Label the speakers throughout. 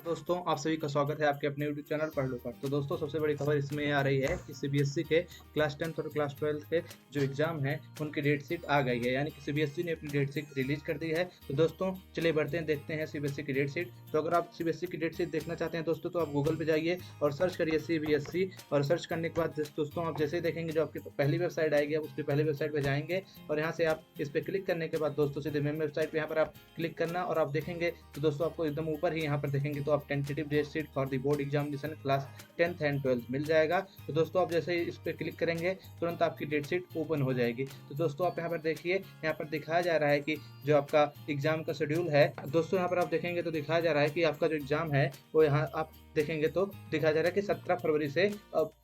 Speaker 1: दोस्तों आप सभी का स्वागत है आपके अपने यूट्यूब चैनल पढ़ लो पर। तो दोस्तों सबसे बड़ी खबर इसमें ये आ रही है कि सीबीएसई के क्लास 10th और क्लास 12th के जो एग्जाम है उनकी डेट शीट आ गई है, यानी कि सीबीएसई ने अपनी डेट शीट रिलीज कर दी है। तो दोस्तों चलिए बढ़ते हैं, देखते हैं सीबीएसई की डेट शीट। तो अगर आप सीबीएसई की डेट शीट देखना चाहते हैं दोस्तों तो आप गूगल पे जाइए और सर्च करिए सीबीएसई, और सर्च करने के बाद दोस्तों आप जैसे ही देखेंगे जो आपकी पहली वेबसाइट आएगी आप उसकी पहली वेबसाइट पर जाएंगे और यहाँ से आप इस पर क्लिक करने के बाद दोस्तों सीधे मेन वेबसाइट पर यहाँ पर आप क्लिक करना और आप देखेंगे तो दोस्तों आपको एकदम ऊपर ही यहाँ पर देखेंगे तो आप tentative date sheet for the board examination class 10th and 12th मिल जाएगा। तो दोस्तों आप जैसे ही इस पर क्लिक करेंगे तुरंत आपकी डेट शीट ओपन हो जाएगी। तो दोस्तों आप यहाँ पर देखिए, यहाँ पर दिखाया जा रहा है कि जो आपका एग्जाम का शेड्यूल है दोस्तों यहाँ पर आप देखेंगे तो दिखाया जा रहा है कि आपका जो एग्जाम है वो यहाँ आप देखेंगे तो दिखाया जा रहा है कि 17 फरवरी से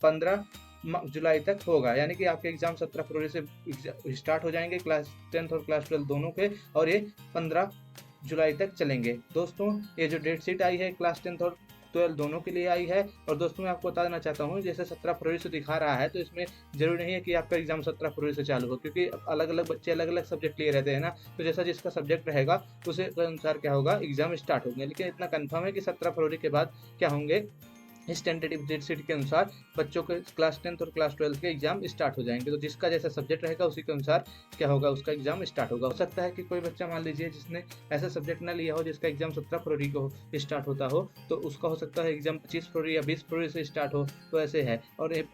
Speaker 1: 15 जुलाई तक होगा, यानी कि आपके एग्जाम 17 फरवरी से स्टार्ट हो जाएंगे क्लास 10th और क्लास 12 दोनों के, और ये 15 जुलाई तक चलेंगे। दोस्तों ये जो डेट शीट आई है क्लास 10th और 12 दोनों के लिए आई है। और दोस्तों मैं आपको बता देना चाहता हूँ जैसे 17 फरवरी से दिखा रहा है तो इसमें जरूरी नहीं है कि आपका एग्जाम 17 फरवरी से चालू हो, क्योंकि अलग अलग बच्चे अलग अलग सब्जेक्ट लिए रहते हैं ना, तो जैसा जिसका सब्जेक्ट रहेगा उसे अनुसार क्या होगा एग्जाम स्टार्ट होंगे। लेकिन इतना कंफर्म है कि 17 फरवरी के बाद क्या होंगे, इस टेंटेटिव डेट शीट के अनुसार बच्चों के क्लास 10th और क्लास 12 के एग्जाम स्टार्ट हो जाएंगे। तो जिसका जैसा सब्जेक्ट रहेगा उसी के अनुसार क्या होगा उसका एग्जाम स्टार्ट होगा। हो सकता है कि कोई बच्चा मान लीजिए जिसने ऐसा सब्जेक्ट ना लिया हो जिसका एग्जाम 17 फरवरी को स्टार्ट होता हो, तो उसका हो सकता है एग्जाम 25 फरवरी या 20 फरवरी से स्टार्ट हो, तो ऐसे है। और ये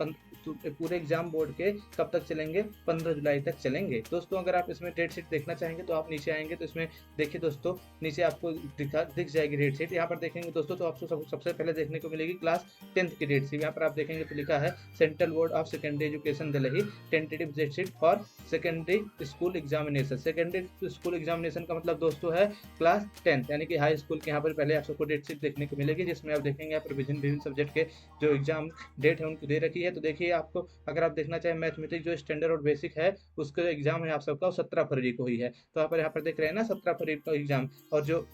Speaker 1: पूरे एग्जाम बोर्ड के कब तक चलेंगे, 15 जुलाई तक चलेंगे। दोस्तों अगर आप इसमें डेट शीट देखना चाहेंगे तो आप नीचे आएंगे तो इसमें देखिए दोस्तों नीचे आपको दिख जाएगी डेट शीट। यहाँ पर देखेंगे दोस्तों तो आपको सबसे पहले देखने को मिलेगी क्लास 10th की डेट शीट। यहाँ पर आप देखेंगे तो लिखा है central board of secondary education Delhi tentative date sheet for secondary school examination. Secondary school examination का मतलब दोस्तों है क्लास 10th, यानी कि हाई स्कूल के यहाँ पर पहले आप सबको डेट शीट देखने को मिलेगी, जिसमें आप देखेंगे यहाँ पर विभिन्न सब्जेक्ट के जो एग्जाम डेट है उनको दे रखी है। तो देखिए आपको अगर आप देखना चाहें मैथमेटिक्स जो स्टैंडर्ड और बेसिक है उसका एग्जाम है आप सबका 17 फरवरी को ही है। तो आप यहाँ पर देख रहे हैं ना 17 फरवरी का एग्जाम, और जो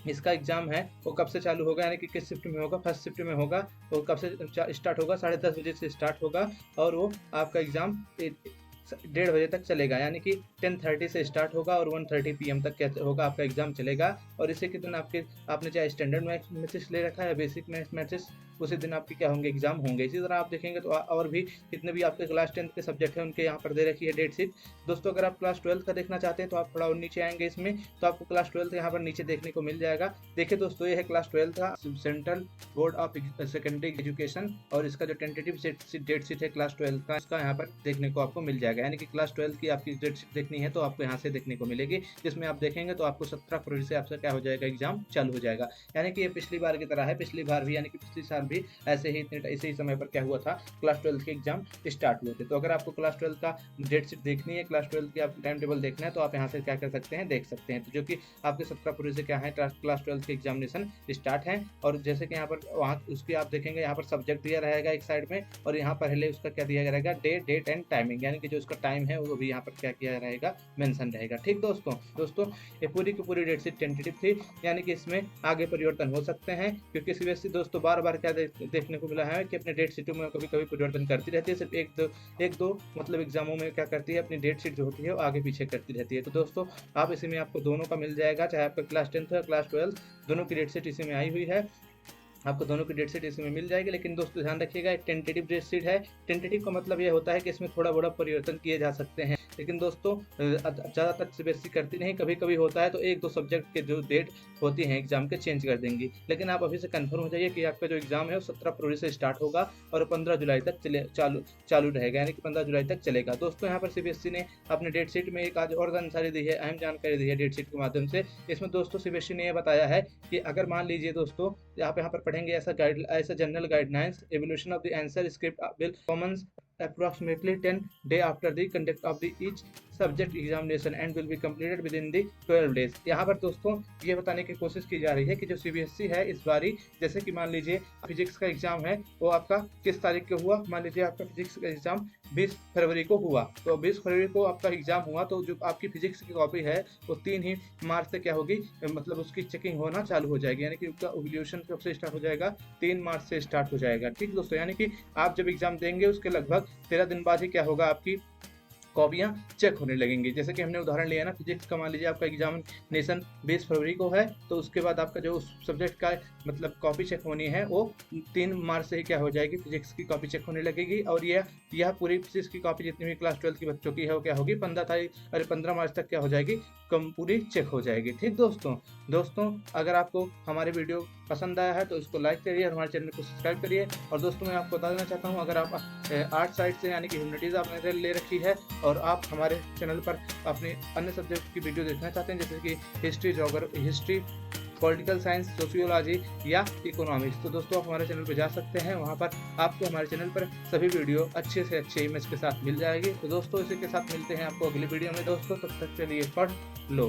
Speaker 1: इसका एग्जाम है वो कब से चालू होगा, यानी कि किस शिफ्ट में होगा, फर्स्ट शिफ्ट में होगा। वो कब से स्टार्ट होगा, 10:30 बजे से स्टार्ट होगा और वो आपका एग्जाम 1:30 बजे तक चलेगा, यानी कि 10:30 से स्टार्ट होगा और 1:30 PM तक होगा आपका एग्जाम चलेगा। और इसी के दिन आपने चाहे स्टैंडर्ड मैथमेटिक्स ले रखा है बेसिक मैथमेटिक्स, उसी दिन आपके क्या होंगे एग्जाम होंगे। इसी तरह आप देखेंगे तो और भी जितने भी आपके क्लास 10th के सब्जेक्ट हैं उनके यहाँ पर दे रखी है डेट शीट। दोस्तों अगर आप क्लास 12th का देखना चाहते हैं तो आप थोड़ा और नीचे आएंगे इसमें तो आपको क्लास 12th यहाँ पर नीचे देखने को मिल जाएगा। देखिए दोस्तों ये है क्लास 12th का central board of secondary education, और इसका जो टेंटेटिव डेट शीट है क्लास 12th का इसका यहाँ पर देखने को आपको मिल जाएगा, यानी कि क्लास 12th की आपकी डेट शीट देखनी है तो आपको यहाँ से देखने को मिलेगी, जिसमें आप देखेंगे तो आपको 17 फरवरी से आपका क्या हो जाएगा एग्जाम चालू हो जाएगा। यानी कि ये पिछली बार की तरह है, पिछली बार भी यानी कि पिछले साल भी ऐसे ही इसी समय पर क्या हुआ था क्लास 12th के एग्जाम स्टार्ट हुए थे। तो अगर आपको क्लास 12th का डेट शीट देखनी है, क्लास 12th की आप टाइम टेबल देखना है तो आप यहाँ से क्या कर सकते हैं देख सकते हैं। तो जो कि आपके 17 फरवरी से क्या है क्लास 12th के एग्जामिनेशन स्टार्ट है। और जैसे कि यहाँ पर वहाँ उसकी आप देखेंगे यहाँ पर सब्जेक्ट दिया रहेगा एक साइड में, और यहाँ पर पहले उसका क्या दिया रहेगा डेट एंड टाइमिंग, यानी कि जो उसका टाइम है वो भी यहाँ पर क्या किया रहेगा मेंशन रहेगा। ठीक दोस्तों ये पूरी की पूरी डेट शीट टेंटेटिव थी, यानी कि इसमें आगे परिवर्तन हो सकते हैं, क्योंकि सीबीएसई दोस्तों बार बार क्या देखने को मिला है कि अपने डेट शीटों में कभी कभी परिवर्तन करती रहती है। सिर्फ एक दो मतलब एग्जामों में क्या करती है अपनी डेट शीट जो होती है वो आगे पीछे करती रहती है। तो दोस्तों आप इसी में आपको दोनों का मिल जाएगा, चाहे आपका क्लास 10th और क्लास 12 दोनों की डेट शीट इसी में आई हुई है, आपको दोनों की डेट शीट इसमें मिल जाएगी। लेकिन दोस्तों ध्यान रखिएगा एक टेंटेटिव डेट शीट है, टेंटेटिव का मतलब ये होता है कि इसमें थोड़ा बड़ा परिवर्तन किए जा सकते हैं। लेकिन दोस्तों ज़्यादातर सीबीएसई करती नहीं, कभी कभी होता है तो एक दो सब्जेक्ट के जो डेट होती हैं एग्जाम के चेंज कर देंगी। लेकिन आप अभी से कंफर्म हो जाइए कि आपका जो एग्जाम है वो 17 फरवरी से स्टार्ट होगा और 15 जुलाई तक चालू रहेगा, यानी कि 15 जुलाई तक चलेगा। दोस्तों यहाँ पर सीबीएसई ने अपने डेट शीट में एक आज और जानकारी दी है, अहम जानकारी दी है डेट शीट के माध्यम से। इसमें दोस्तों सीबीएसई ने यह बताया है कि अगर मान लीजिए दोस्तों आप यहाँ पर पढ़ेंगे ऐसा general guidelines evolution of the answer script will Commons approximately 10 days after the conduct of the each subject examination and will be completed within the 12 days। यहाँ पर दोस्तों ये बताने की कोशिश की जा रही है कि जो सीबीएसई है इस बारी, जैसे कि मान लीजिए फिजिक्स का एग्जाम है वो आपका किस तारीख को हुआ, मान लीजिए आपका फिजिक्स का एग्जाम 20 फरवरी को हुआ, तो 20 फरवरी को आपका एग्जाम हुआ तो जो आपकी फिजिक्स की कॉपी है वो 3 ही मार्च से क्या होगी, मतलब उसकी चेकिंग होना चालू हो जाएगी, यानी कि उसका ओवल्यूशन कब से स्टार्ट हो जाएगा, 3 मार्च से स्टार्ट हो जाएगा। ठीक दोस्तों, यानी कि आप जब एग्जाम देंगे उसके लगभग 13 दिन बाद ही क्या होगा आपकी कॉपियाँ चेक होने लगेंगी। जैसे कि हमने उदाहरण लिया ना फिजिक्स का, मान लीजिए आपका एग्जामिनेशन 20 फरवरी को है, तो उसके बाद आपका जो उस सब्जेक्ट का मतलब कॉपी चेक होनी है वो 3 मार्च से ही क्या हो जाएगी, फिजिक्स की कॉपी चेक होने लगेगी। और यह पूरी फिजिक्स की कॉपी जितनी भी क्लास 12 की बच्चों की है वो क्या होगी 15 मार्च तक क्या हो जाएगी, कम पूरी चेक हो जाएगी। ठीक दोस्तों अगर आपको हमारे वीडियो पसंद आया है तो इसको लाइक करिए और हमारे चैनल को सब्सक्राइब करिए। और दोस्तों मैं आपको बता देना चाहता हूँ, अगर आप आर्ट साइड से यानी कि ह्यूमैनिटीज़ आपने ले रखी है और आप हमारे चैनल पर अपने अन्य सब्जेक्ट की वीडियो देखना चाहते हैं जैसे कि हिस्ट्री, पॉलिटिकल साइंस, सोशियोलॉजी या इकोनॉमिक्स, तो दोस्तों आप हमारे चैनल पर जा सकते हैं। वहाँ पर आपको हमारे चैनल पर सभी वीडियो अच्छे से अच्छे इमेज के साथ मिल जाएगी। तो दोस्तों इसी के साथ मिलते हैं आपको अगली वीडियो में दोस्तों, तब तक के लिए पढ़ लो।